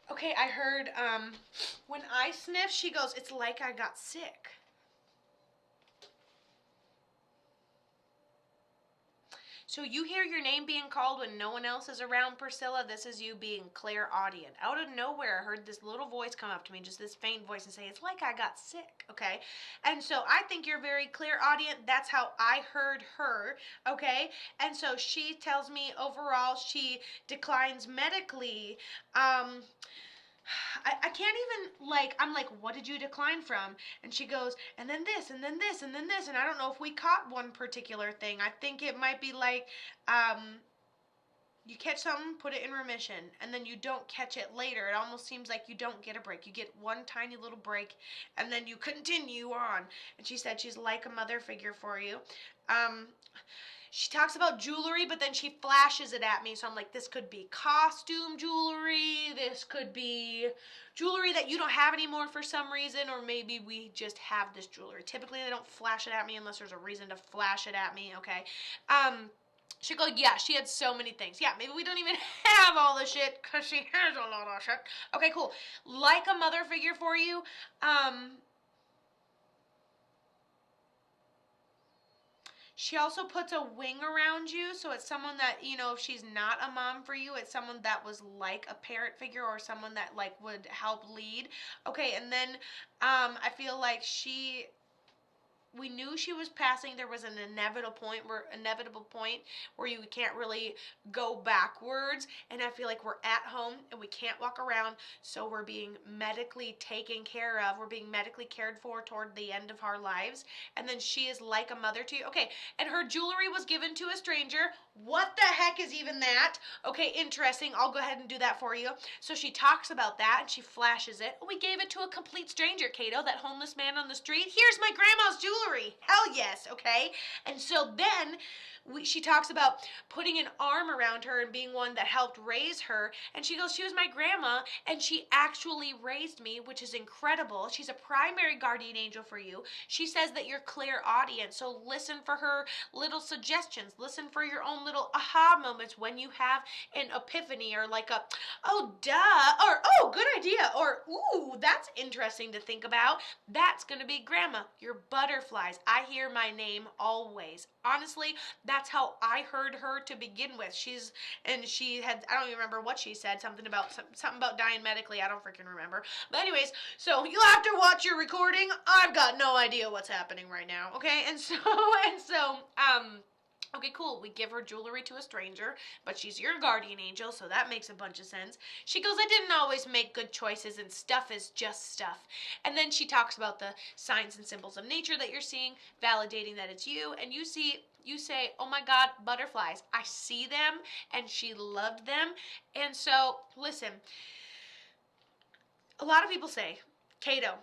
Okay, I heard when I sniff, she goes, it's like I got sick. So you hear your name being called when no one else is around, Priscilla. This is you being clairaudient. Out of nowhere, I heard this little voice come up to me, just this faint voice, and say, it's like I got sick, okay? And so I think you're very clairaudient. That's how I heard her, okay? And so she tells me overall she declines medically. I can't even, like, I'm like, what did you decline from? And she goes, and then this, and then this, and then this. And I don't know if we caught one particular thing. I think it might be like, you catch something, put it in remission, and then you don't catch it later. It almost seems like you don't get a break. You get one tiny little break, and then you continue on. And she said she's like a mother figure for you. She talks about jewelry, but then she flashes it at me. So I'm like, this could be costume jewelry. This could be jewelry that you don't have anymore for some reason, or maybe we just have this jewelry. Typically, they don't flash it at me unless there's a reason to flash it at me, okay? She go, yeah, she had so many things. Yeah, maybe we don't even have all the shit because she has a lot of shit. Okay, cool. Like a mother figure for you. She also puts a wing around you, so it's someone that, you know, if she's not a mom for you, it's someone that was like a parent figure or someone that, like, would help lead. Okay, and then I feel like we knew she was passing. There was an inevitable point where you can't really go backwards, and I feel like we're at home and we can't walk around, so we're being medically taken care of. We're being medically cared for toward the end of our lives, and then she is like a mother to you. Okay, and her jewelry was given to a stranger. What the heck is even that? Okay, interesting. I'll go ahead and do that for you. So she talks about that and she flashes it. We gave it to a complete stranger, Kato, that homeless man on the street. Here's my grandma's jewelry. Hell yes, okay? And so then she talks about putting an arm around her and being one that helped raise her. And she goes, she was my grandma and she actually raised me, which is incredible. She's a primary guardian angel for you. She says that you're clairaudient, so listen for her little suggestions. Listen for your own little aha moments when you have an epiphany, or like a, oh, duh, or oh, good idea, or ooh, that's interesting to think about. That's going to be grandma, your butterflies. I hear my name always. Honestly, that's how I heard her to begin with. She had, I don't even remember what she said, something about dying medically. I don't freaking remember. But anyways, so you'll have to watch your recording. I've got no idea what's happening right now. Okay, and so okay, cool. We give her jewelry to a stranger, but she's your guardian angel, so that makes a bunch of sense. She goes, I didn't always make good choices, and stuff is just stuff. And then she talks about the signs and symbols of nature that you're seeing, validating that it's you, and you say, oh my God, butterflies. I see them, and she loved them. And so, listen, a lot of people say, Kato,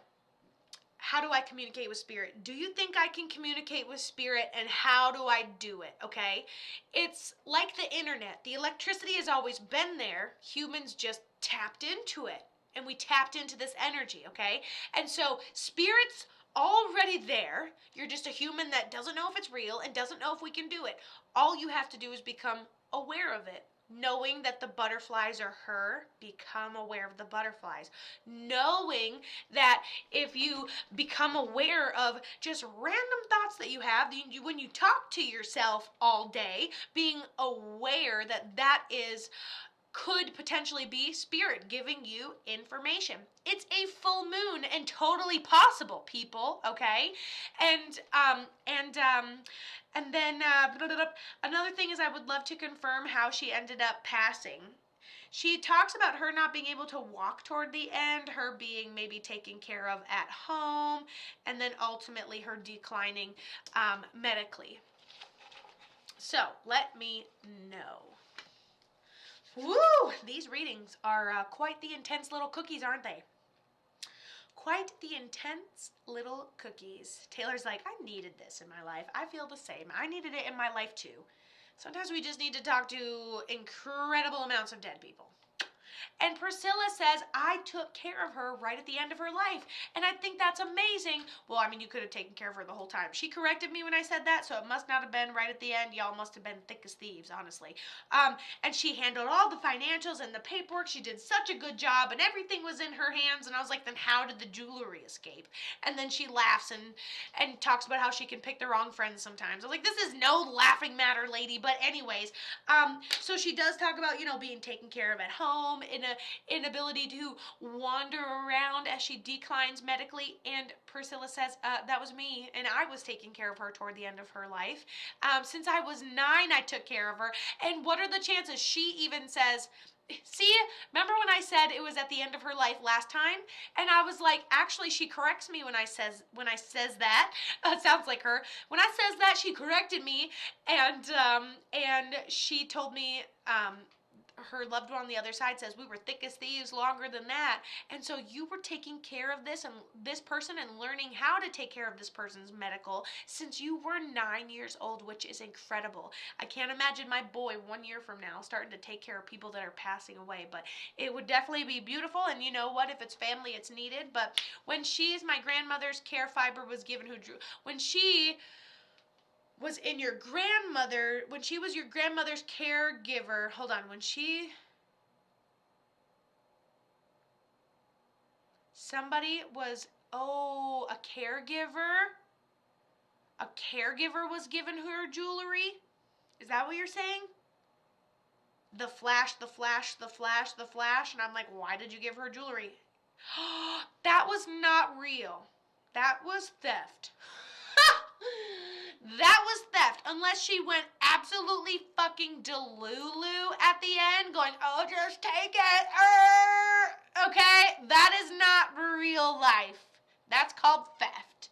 how do I communicate with spirit? Do you think I can communicate with spirit, and how do I do it? Okay, it's like the internet. The electricity has always been there. Humans just tapped into it, and we tapped into this energy. Okay, and so spirit's already there. You're just a human that doesn't know if it's real and doesn't know if we can do it. All you have to do is become aware of it. Knowing that the butterflies are her, become aware of the butterflies. Knowing that if you become aware of just random thoughts that you have, when you talk to yourself all day, being aware that that could potentially be spirit giving you information. It's a full moon and totally possible, people, okay? And then another thing is, I would love to confirm how she ended up passing. She talks about her not being able to walk toward the end, her being maybe taken care of at home, and then ultimately her declining medically. So let me know. Woo! These readings are quite the intense little cookies, aren't they? Quite the intense little cookies. Taylor's like, I needed this in my life. I feel the same. I needed it in my life too. Sometimes we just need to talk to incredible amounts of dead people. And Priscilla says, I took care of her right at the end of her life. And I think that's amazing. Well, I mean, you could have taken care of her the whole time. She corrected me when I said that, so it must not have been right at the end. Y'all must have been thick as thieves, honestly. And she handled all the financials and the paperwork. She did such a good job, and everything was in her hands. And I was like, then how did the jewelry escape? And then she laughs and talks about how she can pick the wrong friends sometimes. I was like, this is no laughing matter, lady. But anyways, so she does talk about, being taken care of at home, inability to wander around as she declines medically. And Priscilla says, that was me, and I was taking care of her toward the end of her life. Since I was 9, I took care of her. And what are the chances? She even says, see, remember when I said it was at the end of her life last time? And I was like, actually, she corrects me when I says that. Sounds like her. When I says that, she corrected me, and she told me, her loved one on the other side says, we were thick as thieves longer than that. And so you were taking care of this person and learning how to take care of this person's medical since you were 9 years old, which is incredible. I can't imagine my boy 1 year from now starting to take care of people that are passing away, but it would definitely be beautiful. And you know what? If it's family, it's needed. But when my grandmother's care fiber was given when she was your grandmother's caregiver, a caregiver was given her jewelry? Is that what you're saying? The flash, the flash, the flash, the flash, and I'm like, why did you give her jewelry? That was not real. That was theft. That was theft, unless she went absolutely fucking delulu at the end, going, oh, just take it, okay? That is not real life. That's called theft.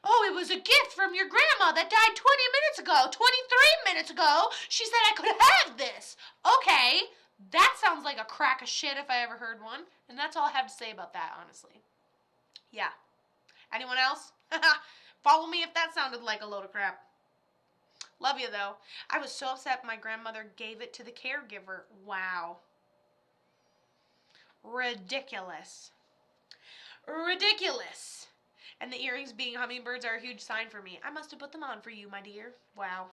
Oh, it was a gift from your grandma that died 20 minutes ago, 23 minutes ago. She said I could have this. Okay, that sounds like a crack of shit if I ever heard one. And that's all I have to say about that, honestly. Yeah. Anyone else? Follow me if that sounded like a load of crap. Love you, though. I was so upset my grandmother gave it to the caregiver. Wow. Ridiculous. Ridiculous. And the earrings being hummingbirds are a huge sign for me. I must have put them on for you, my dear. Wow.